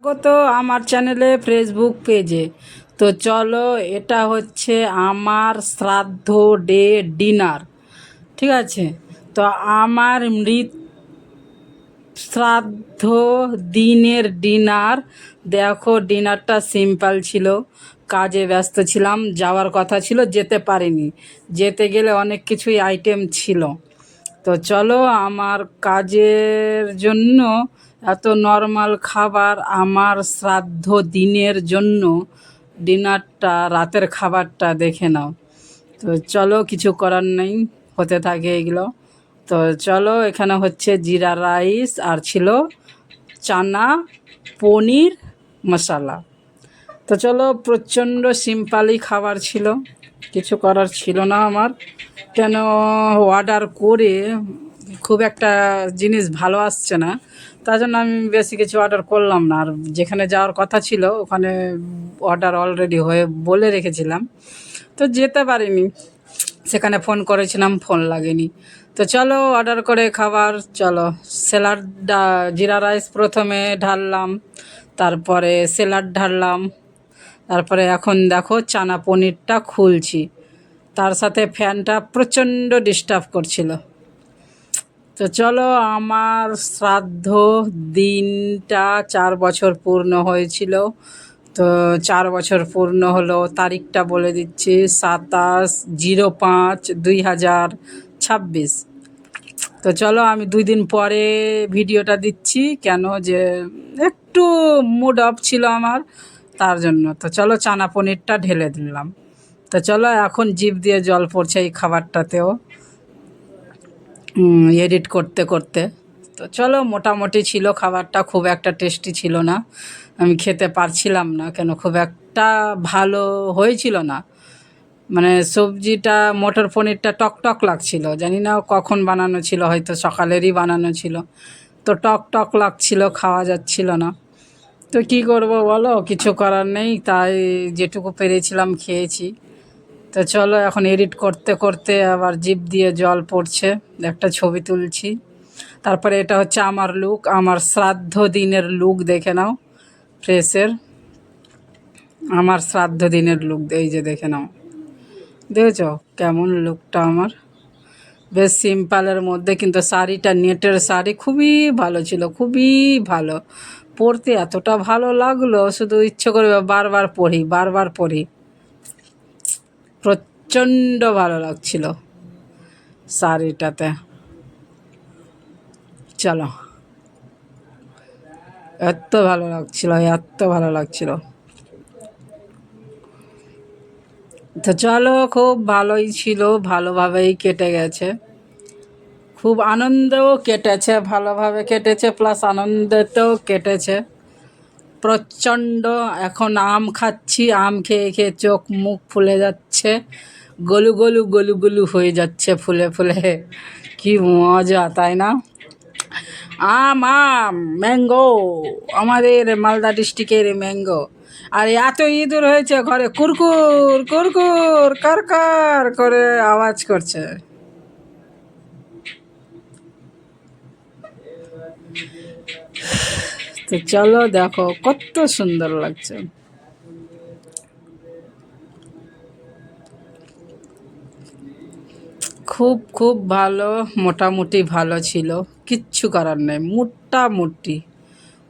স্বাগত আমার চ্যানেলে ফেসবুক পেজে। তো চলো, এটা হচ্ছে আমার শ্রাদ্ধ ডে ডিনার। ঠিক আছে, তো আমার শ্রাদ্ধ দিনের ডিনার। দেখো, ডিনারটা সিম্পল ছিল, কাজে ব্যস্ত ছিলাম, যাওয়ার কথা ছিল যেতে পারিনি, যেতে গেলে অনেক কিছুই আইটেম ছিল। তো চলো, আমার কাজের জন্য এত নর্মাল খাবার, আমার শ্রাদ্ধ দিনের জন্য ডিনারটা, রাতের খাবারটা দেখে নাও। তো চলো, কিছু করার নেই, হতে থাকে এগুলো। তো চলো, এখানে হচ্ছে জিরা রাইস আর ছিল চানা পনির মশলা। তো চলো, প্রচণ্ড সিম্পলই খাবার ছিল, কিছু করার ছিল না আমার। কেন, অর্ডার করে খুব একটা জিনিস ভালো আসছে না, তার জন্য আমি বেশি কিছু অর্ডার করলাম না। আর যেখানে যাওয়ার কথা ছিল ওখানে অর্ডার অলরেডি হয়ে বলে রেখেছিলাম, তো যেতে পারিনি। সেখানে ফোন করেছিলাম, ফোন লাগেনি। তো চলো, অর্ডার করে খাবার। চলো, স্যালাড, জিরা রাইস প্রথমে ঢাললাম, তারপরে স্যালাড ঢাললাম, তারপরে এখন দেখো চানা পনিরটা খুলছি। তার সাথে ফ্যানটা প্রচণ্ড ডিস্টার্ব করছিল। তো চলো, আমার শ্রাদ্ধ দিনটা 4 বছর পূর্ণ হয়েছিল। তো 4 বছর পূর্ণ হলো, তারিখটা বলে দিচ্ছি, 27/05/2026। তো চলো, আমি 2 দিন পরে ভিডিওটা দিচ্ছি, কেন যে একটু মুড অফ ছিল আমার, তার জন্য। তো চলো, চানা পনিরটা ঢেলে দিলাম। তো চলো, এখন জিভ দিয়ে জল পড়ছে এই খাবারটাতেও এডিট করতে করতে। তো চলো, মোটামুটি ছিল খাবারটা, খুব একটা টেস্টি ছিল না, আমি খেতে পারছিলাম না, কেন খুব একটা ভালো হয়েছিল না। মানে সবজিটা, মটর পনিরটা টক টক লাগছিল, জানি না কখন বানানো ছিল, হয়তো সকালেরই বানানো ছিল, তো টক টক লাগছিল, খাওয়া যাচ্ছিল না। তো কী করব বলো, কিছু করার নেই, তাই যেটুকু পেরেছিলাম খেয়েছি। তো চলো, এখন এডিট করতে করতে আবার জিভ দিয়ে জল পড়ছে, একটা ছবি তুলছি। তারপরে এটা হচ্ছে আমার লুক, আমার শ্রাদ্ধ দিনের লুক দেখে নাও, ফ্রেশের আমার শ্রাদ্ধ দিনের লুক, এই যে দেখে নাও, দেখেছ কেমন লুকটা আমার? বেশ সিম্পলের মধ্যে, কিন্তু শাড়িটা নেটের শাড়ি, খুবই ভালো ছিল, খুবই ভালো। পরতে এতটা ভালো লাগলো, শুধু ইচ্ছে করবে বারবার পরি, বারবার পরি। প্রচণ্ড ভালো লাগছিল শাড়িটাতে। চলো, এত ভালো লাগছিল, এত ভালো লাগছিল। তো চলো, খুব ভালোই ছিল, ভালোভাবেই কেটে গেছে, খুব আনন্দেও কেটেছে, ভালোভাবে কেটেছে, প্লাস আনন্দেতেও কেটেছে প্রচণ্ড। এখন আম খাচ্ছি, আম খেয়ে খেয়ে চোখ মুখ ফুলে যাচ্ছে, গলু গলু গলু গলু হয়ে যাচ্ছে ফুলে ফুলে। কি মজা, তাই না? আম আম ম্যাঙ্গো, আমাদের মালদা ডিস্ট্রিক্টের ম্যাঙ্গো। আর এত ইঁদুর হয়েছে ঘরে, কুরকুর কুরকুর কার কার করে আওয়াজ করছে। তো চলো, দেখো কত সুন্দর লাগছে। খুব খুব ভালো, মোটামুটি ভালো ছিল, কিচ্ছু করার নেই, মোটামুটি,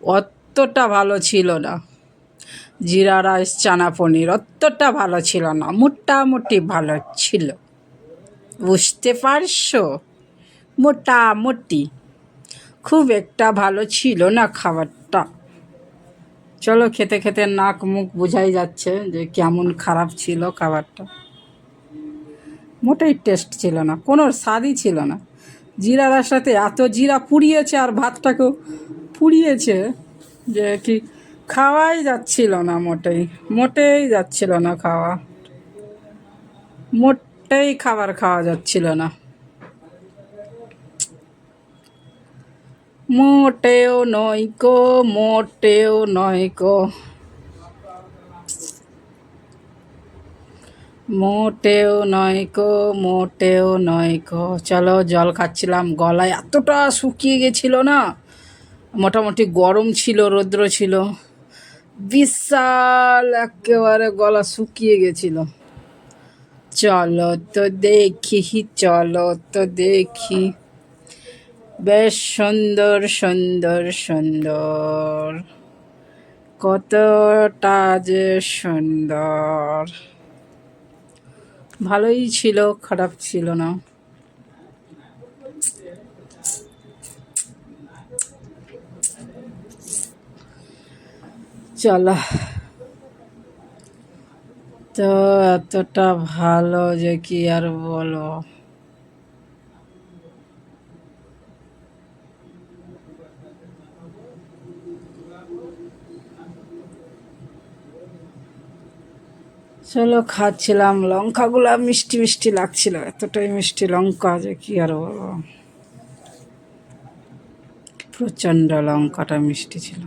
অতটা ভালো ছিল না। জিরা রাইস চানা পনির অতটা ভালো ছিল না, মোটামুটি ভালো ছিল, বুঝতে পারছো? মোটামুটি, খুব একটা ভালো ছিল না খাবারটা। চলো, খেতে খেতে নাক মুখ বোঝাই যাচ্ছে যে কেমন খারাপ ছিল খাবারটা, মোটেই টেস্ট ছিল না, কোনো স্বাদই ছিল না। জিরার সাথে এত জিরা পুড়িয়েছে, আর ভাতটাকেও পুড়িয়েছে, যে কি খাওয়াই যাচ্ছিল না, মোটেই মোটেই যাচ্ছিল না খাওয়া, মোটেই খাবার খাওয়া যাচ্ছিল না, মোটেও নয় গো, মোটেও নয় গো, মোটেও নয় গো, মোটেও নয় গো। চলো, জল খাচ্ছিলাম, গলায় এতটা শুকিয়ে গেছিল না, মোটামুটি গরম ছিল, রৌদ্র ছিল, বিশাল, একেবারে গলা শুকিয়ে গেছিল। চলো তো দেখি, চলো তো দেখি, বেশ সুন্দর সুন্দর সুন্দর, কতটা যে সুন্দর। ভালোই ছিল, খারাপ ছিল না। চলো, তো এতটা ভালো যে কি আর বলো। চলো, খাচ্ছিলাম, লঙ্কাগুলা মিষ্টি মিষ্টি লাগছিল, এতটাই মিষ্টি লঙ্কা যে কি আর বলবো। প্রচণ্ড লঙ্কাটা মিষ্টি ছিল।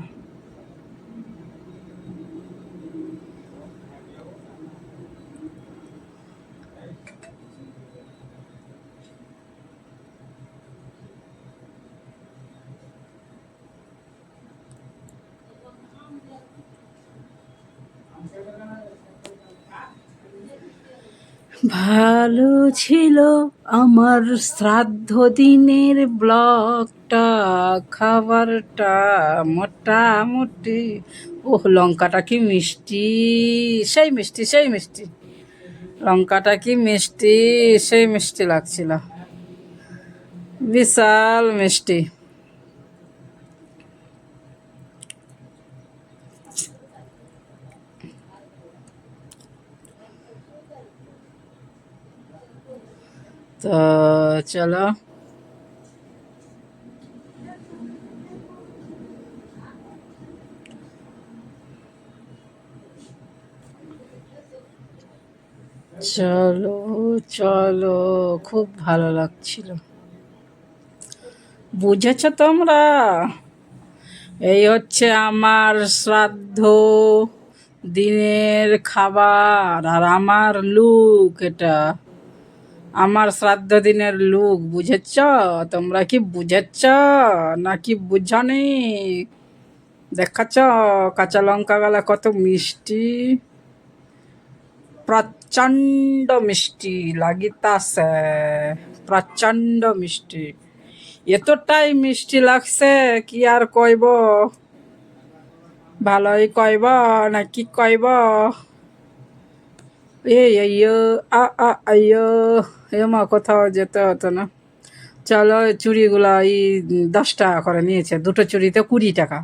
ভালো ছিল আমার শ্রাদ্ধ দিনের ব্লগটা, খাবারটা মোটামুটি। ওহ, লঙ্কাটা কি মিষ্টি, সেই মিষ্টি সেই মিষ্টি, লঙ্কাটা কি মিষ্টি, সেই মিষ্টি লাগছিল, বিশাল মিষ্টি। তো চলো, চলো চলো, খুব ভালো লাগছিল। বুঝেছ তোমরা? এই হচ্ছে আমার শ্রাদ্ধ দিনের খাবার, আর আমার লুক এটা, আমার শ্রাদ্ধ দিনের লুক। বুঝেছ? তোমরা কি বুঝেছ নাকি বুঝনি? দেখাচ্ছ কাঁচা লঙ্কা গালা কত মিষ্টি, প্রচণ্ড মিষ্টি লাগিতাছে, প্রচণ্ড মিষ্টি। এতটাই মিষ্টি লাগছে কি আর কইব, ভালোই কইব না কি কইব। আইয়ো, আইয়ো, মা কোথাও যেতে হতো না। চলো, চুড়িগুলো এই 10 টাকা করে নিয়েছে, দুটো চুড়িতে 20 টাকা।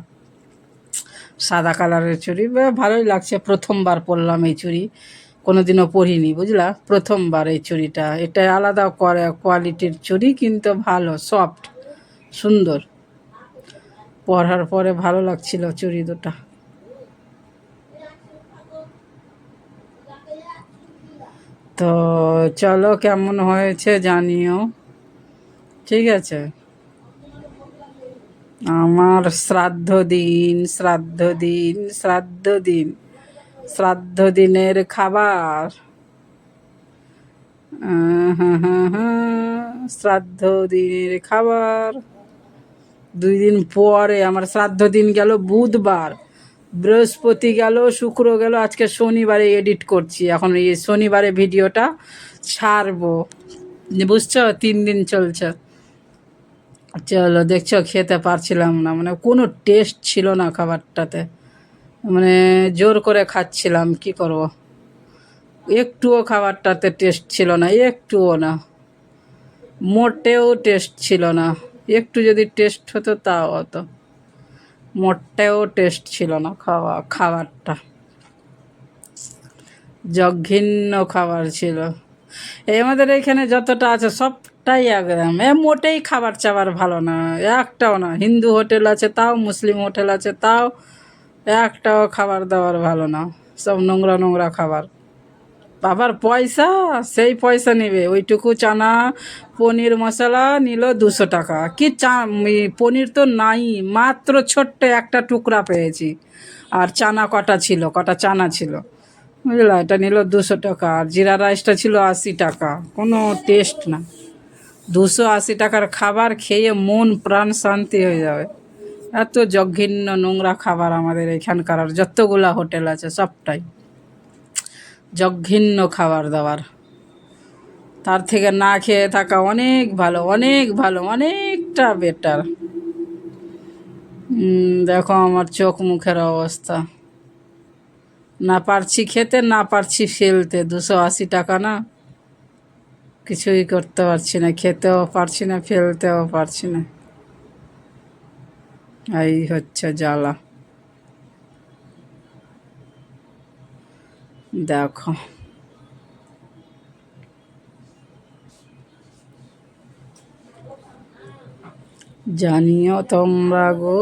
সাদা কালারের চুড়ি, ভালোই লাগছে, প্রথমবার পরলাম এই চুড়ি, কোনোদিনও পরিনি, বুঝলা, প্রথমবার এই চুড়িটা। এটা আলাদা করে কোয়ালিটির চুড়ি, কিন্তু ভালো, সফট, সুন্দর, পরার পরে ভালো লাগছিল চুড়ি দুটা। তো চলো, কেমন হয়েছে জানিও, ঠিক আছে? আমার শ্রাদ্ধ দিন, শ্রাদ্ধ দিন, শ্রাদ্ধ দিন, শ্রাদ্ধ দিনের খাবার, হ্যাঁ হ্যাঁ হ্যাঁ, শ্রাদ্ধ দিনের খাবার। 2 দিন পরে আমার শ্রাদ্ধ দিন গেল বুধবার, বৃহস্পতি গেল, শুক্র গেল, আজকে শনিবারে এডিট করছি, এখন এই শনিবারে ভিডিওটা ছাড়বো, বুঝছো? 3 দিন চলছে। চলো, দেখছো খেতে পারছিলাম না, মানে কোনো টেস্ট ছিল না খাবারটাতে, মানে জোর করে খাচ্ছিলাম, কি করব। একটুও খাবারটাতে টেস্ট ছিল না, একটুও না, মোটেও টেস্ট ছিল না। একটু যদি টেস্ট হতো তাও হতো, মোটেও টেস্ট ছিল না খাবারটা, জঘন্য খাবার ছিল। এই আমাদের এখানে যতটা আছে সবটাই একদম মোটেই খাবার চাবার ভালো না, একটাও না। হিন্দু হোটেল আছে তাও, মুসলিম হোটেল আছে তাও, একটাও খাবার দাবার ভালো না, সব নোংরা নোংরা খাবার। বাবার পয়সা, সেই পয়সা নেবে, ওইটুকু চানা পনির মশলা নিল 200 টাকা। কি পনির তো নাই, মাত্র ছোট্ট একটা টুকরা পেয়েছি, আর চানা কটা ছিল, কটা চানা ছিল, বুঝলা, এটা নিল 200 টাকা। আর জিরা রাইসটা ছিল 80 টাকা, কোনো টেস্ট না। 280 টাকার খাবার খেয়ে মন প্রাণ শান্তি হয়ে যাবে, এত জঘন্য নোংরা খাবার আমাদের এখানকার আর যতগুলা হোটেল আছে সবটাই জঘন্য খাবার দাবার। তার থেকে না খেয়ে থাকা অনেক ভালো, অনেক ভালো, অনেকটা বেটার। দেখো আমার চোখ মুখের অবস্থা, না পারছি খেতে, না পারছি ফেলতে। 280 টাকা না, কিছুই করতে পারছি না, খেতেও পারছি না, ফেলতেও পারছি না। এই হচ্ছে জ্বালা। দেখো জানিও তোমরা গো,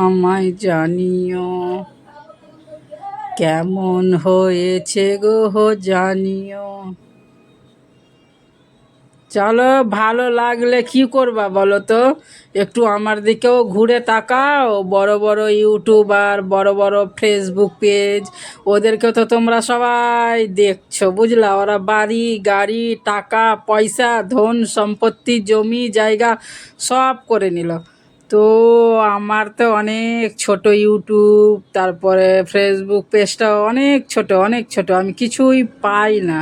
আমায় জানিও, কেমন হয়েছে গো জানিও। চলো, ভালো লাগলে কি করবা বলো তো, একটু আমার দিকেও ঘুরে তাকাও। বড় বড় ইউটিউবার, বড় বড় ফেসবুক পেজ, ওদেরকে তো তোমরা সবাই দেখছো, বুঝলা? ওরা বাড়ি গাড়ি টাকা পয়সা ধন সম্পত্তি জমি জায়গা সব করে নিল। তো আমার তো অনেক ছোট ইউটিউব, তারপরে ফেসবুক পেজটাও অনেক ছোট, অনেক ছোট, আমি কিছুই পাই না।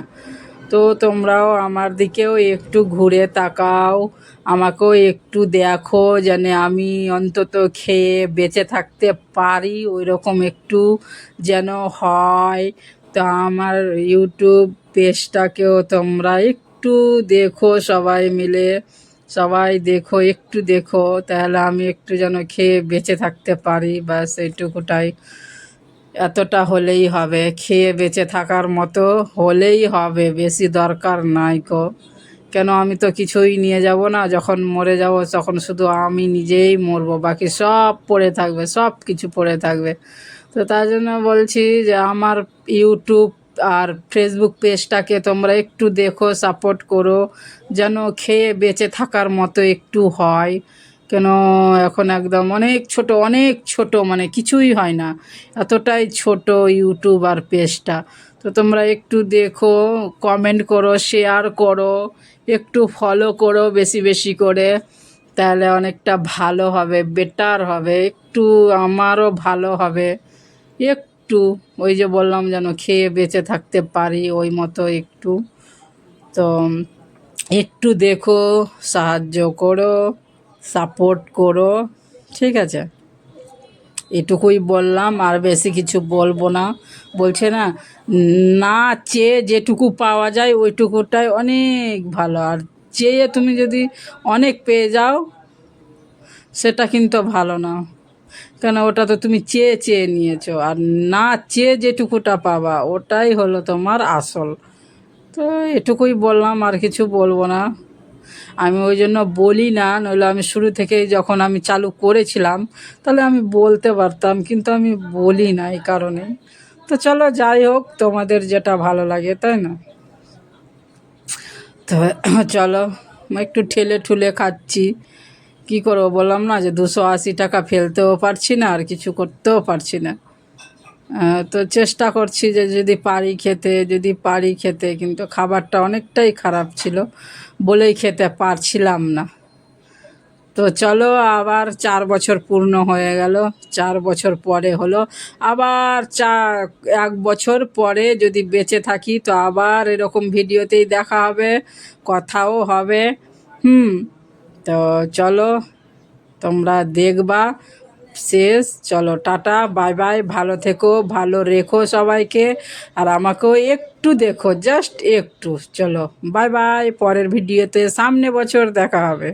তো তোমরাও আমার দিকেও একটু ঘুরে তাকাও, আমাকেও একটু দেখো, যেন আমি অন্তত খেয়ে বেঁচে থাকতে পারি, ওই রকম একটু যেন হয়। তো আমার ইউটিউব পেজটাকেও তোমরা একটু দেখো, সবাই মিলে, সবাই দেখো, একটু দেখো, তাহলে আমি একটু যেন খেয়ে বেঁচে থাকতে পারি, ব্যাস এইটুকুটাই। এতটা হলেই হবে, খেয়ে বেঁচে থাকার মতো হলেই হবে, বেশি দরকার নাই কো। কেন, আমি তো কিছুই নিয়ে যাব না, যখন মরে যাব তখন শুধু আমি নিজেই মরবো, বাকি সব পড়ে থাকবে, সব কিছু পড়ে থাকবে। তো তার জন্য বলছি যে আমার ইউটিউব আর ফেসবুক পেজটাকে তোমরা একটু দেখো, সাপোর্ট করো, যেন খেয়ে বেঁচে থাকার মতো একটু হয়। কেন, এখন একদম অনেক ছোট, অনেক ছোট, মানে কিছুই হয় না, এতটাই ছোট ইউটিউব আর পেজটা। তো তোমরা একটু দেখো, কমেন্ট করো, শেয়ার করো, একটু ফলো করো বেশি বেশি করে, তাহলে অনেকটা ভালো হবে, বেটার হবে, একটু আমারও ভালো হবে। একটু, ওই যে বললাম যেন খেয়ে বেঁচে থাকতে পারি ওই মতো একটু। তো একটু দেখো, সাহায্য করো, সাপোর্ট করো, ঠিক আছে? এটুকুই বললাম, আর বেশি কিছু বলবো না। বলছে না, না চেয়ে যেটুকু পাওয়া যায় ওইটুকুটাই অনেক ভালো, আর চেয়ে তুমি যদি অনেক পেয়ে যাও সেটা কিন্তু ভালো না। কেন, ওটা তো তুমি চেয়ে চেয়ে নিয়েছো, আর না চেয়ে যেটুকুটা পাবা ওটাই হলো তোমার আসল। তো এটুকুই বললাম, আর কিছু বলবো না। আমি ওই জন্য বলি না, নইলে আমি শুরু থেকেই যখন আমি চালু করেছিলাম তাহলে আমি বলতে পারতাম, কিন্তু আমি বলি না এই কারণে। তো চলো, যাই হোক, তোমাদের যেটা ভালো লাগে, তাই না? তো চলো, একটু ঠেলে ঠুলে খাচ্ছি, কী করবো, বললাম না যে 280 টাকা ফেলতেও পারছি না, আর কিছু করতেও পারছি না। তো চেষ্টা করছি যে যদি পারি খেতে, যদি পারি খেতে, কিন্তু খাবারটা অনেকটাই খারাপ ছিল বলেই খেতে পারছিলাম না। তো চলো, আবার 4 বছর পূর্ণ হয়ে গেল, 4 বছর পরে হলো আবার 1 বছর পরে যদি বেঁচে থাকি তো আবার এরকম ভিডিওতেই দেখা হবে, কথাও হবে। হুম। তো চলো, তোমরা দেখবা শেষ। চলো, টাটা, বাই বাই, ভালো থেকো, ভালো রেখো সবাইকে, আর আমাকেও একটু দেখো, জাস্ট একটু। চলো, বাই বাই, পরের ভিডিওতে সামনে বছর দেখা হবে।